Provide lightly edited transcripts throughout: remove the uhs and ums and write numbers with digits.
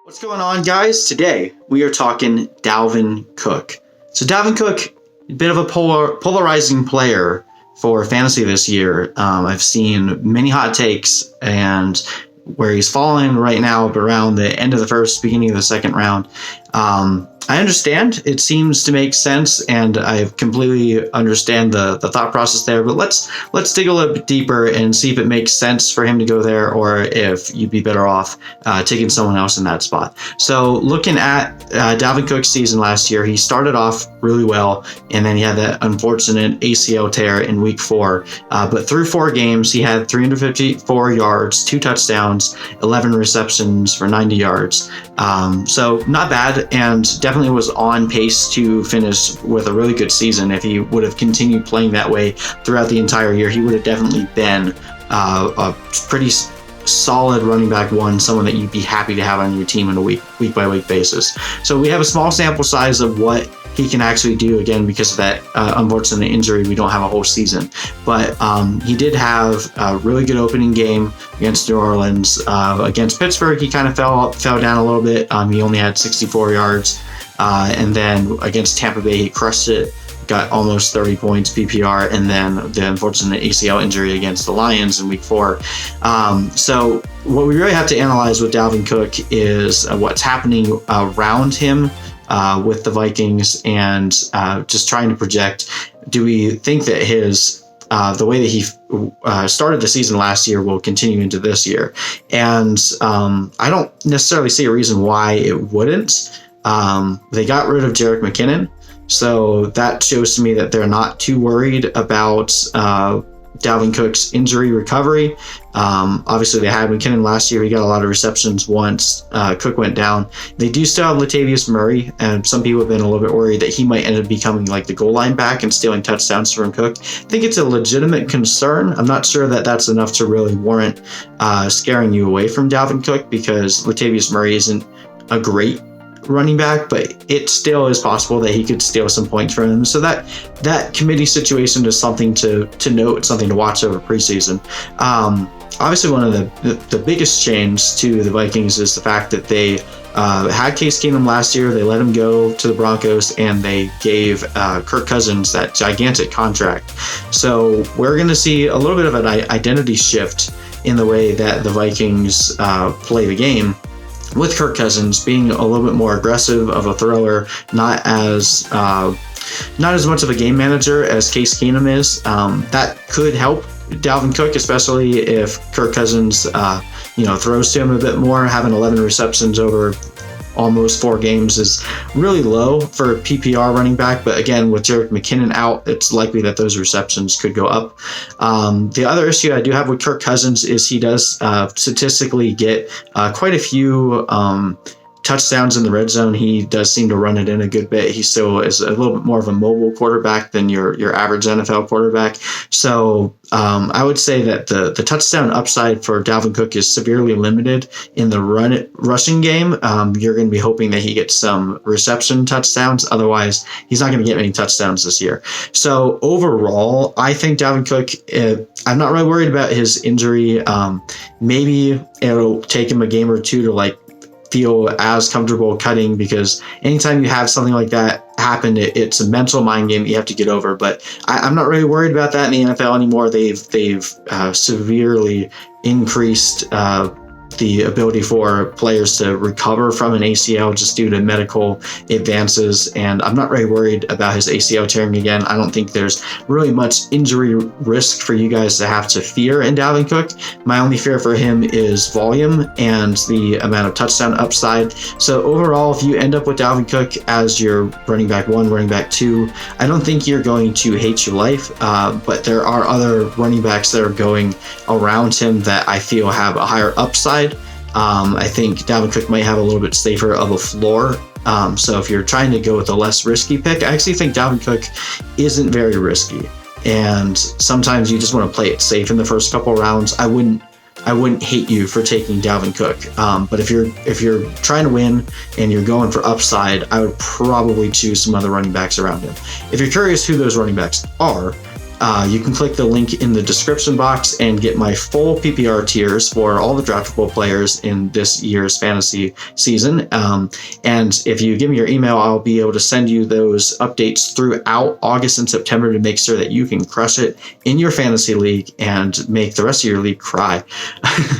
What's going on, guys? Today we are talking Dalvin Cook. So Dalvin Cook, a bit of a polarizing player for fantasy this year. I've seen many hot takes and where he's falling right now around the end of the first, beginning of the second round. I understand. It seems to make sense, and I completely understand the thought process there. But let's dig a little bit deeper and see if it makes sense for him to go there, or if you'd be better off taking someone else in that spot. So looking at Dalvin Cook's season last year, he started off really well, and then he had that unfortunate ACL tear in week 4. But through 4 games, he had 354 yards, 2 touchdowns, 11 receptions for 90 yards. So not bad, and definitely was on pace to finish with a really good season. If he would have continued playing that way throughout the entire year, he would have definitely been a pretty solid running back one, someone that you'd be happy to have on your team on a week by week basis. So we have a small sample size of what he can actually do, again, because of that unfortunate injury. We don't have a whole season, but he did have a really good opening game against New Orleans. Against Pittsburgh, he kind of fell down a little bit. He only had 64 yards, and then against Tampa Bay, he crushed it, got almost 30 points PPR, and then the unfortunate ACL injury against the Lions in week 4. So what we really have to analyze with Dalvin Cook is what's happening around him with the Vikings, and just trying to project, do we think that his the way that he started the season last year will continue into this year? And I don't necessarily see a reason why it wouldn't. They got rid of Jerick McKinnon, so that shows to me that they're not too worried about Dalvin Cook's injury recovery. Obviously, they had McKinnon last year. He got a lot of receptions once Cook went down. They do still have Latavius Murray, and some people have been a little bit worried that he might end up becoming like the goal line back and stealing touchdowns from Cook. I think it's a legitimate concern. I'm not sure that that's enough to really warrant scaring you away from Dalvin Cook, because Latavius Murray isn't a great running back, but it still is possible that he could steal some points from him. So that committee situation is something to note, something to watch over preseason. Obviously, one of the biggest change to the Vikings is the fact that they had Case Keenum last year. They let him go to the Broncos, and they gave Kirk Cousins that gigantic contract. So we're going to see a little bit of an identity shift in the way that the Vikings play the game, with Kirk Cousins being a little bit more aggressive of a thrower, not as much of a game manager as Case Keenum is. That could help Dalvin Cook, especially if Kirk Cousins throws to him a bit more. Having 11 receptions over almost 4 games is really low for a PPR running back, but again, with Jerick McKinnon out, it's likely that those receptions could go up. The other issue I do have with Kirk Cousins is he does statistically get quite a few touchdowns in the red zone. He does seem to run it in a good bit. He still is a little bit more of a mobile quarterback than your average NFL quarterback. So I would say that the touchdown upside for Dalvin Cook is severely limited in the rushing game. You're going to be hoping that he gets some reception touchdowns. Otherwise, he's not going to get many touchdowns this year. So overall, I think Dalvin Cook, I'm not really worried about his injury. Maybe it'll take him a game or two to feel as comfortable cutting, because anytime you have something like that happen, it's a mental mind game that you have to get over. But I'm not really worried about that in the NFL anymore. They've severely increased the ability for players to recover from an ACL just due to medical advances, and I'm not really worried about his ACL tearing again. I don't think there's really much injury risk for you guys to have to fear in Dalvin Cook. My only fear for him is volume and the amount of touchdown upside. So overall, if you end up with Dalvin Cook as your running back 1, running back 2, I don't think you're going to hate your life, but there are other running backs that are going around him that I feel have a higher upside. I think Dalvin Cook might have a little bit safer of a floor. So if you're trying to go with a less risky pick, I actually think Dalvin Cook isn't very risky. And sometimes you just want to play it safe in the first couple rounds. I wouldn't hate you for taking Dalvin Cook. But if you're trying to win and you're going for upside, I would probably choose some other running backs around him. If you're curious who those running backs are, you can click the link in the description box and get my full PPR tiers for all the draftable players in this year's fantasy season. And if you give me your email, I'll be able to send you those updates throughout August and September to make sure that you can crush it in your fantasy league and make the rest of your league cry.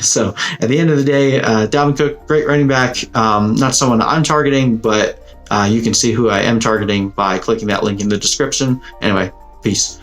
So at the end of the day, Dalvin Cook, great running back. Not someone I'm targeting, but you can see who I am targeting by clicking that link in the description. Anyway, peace.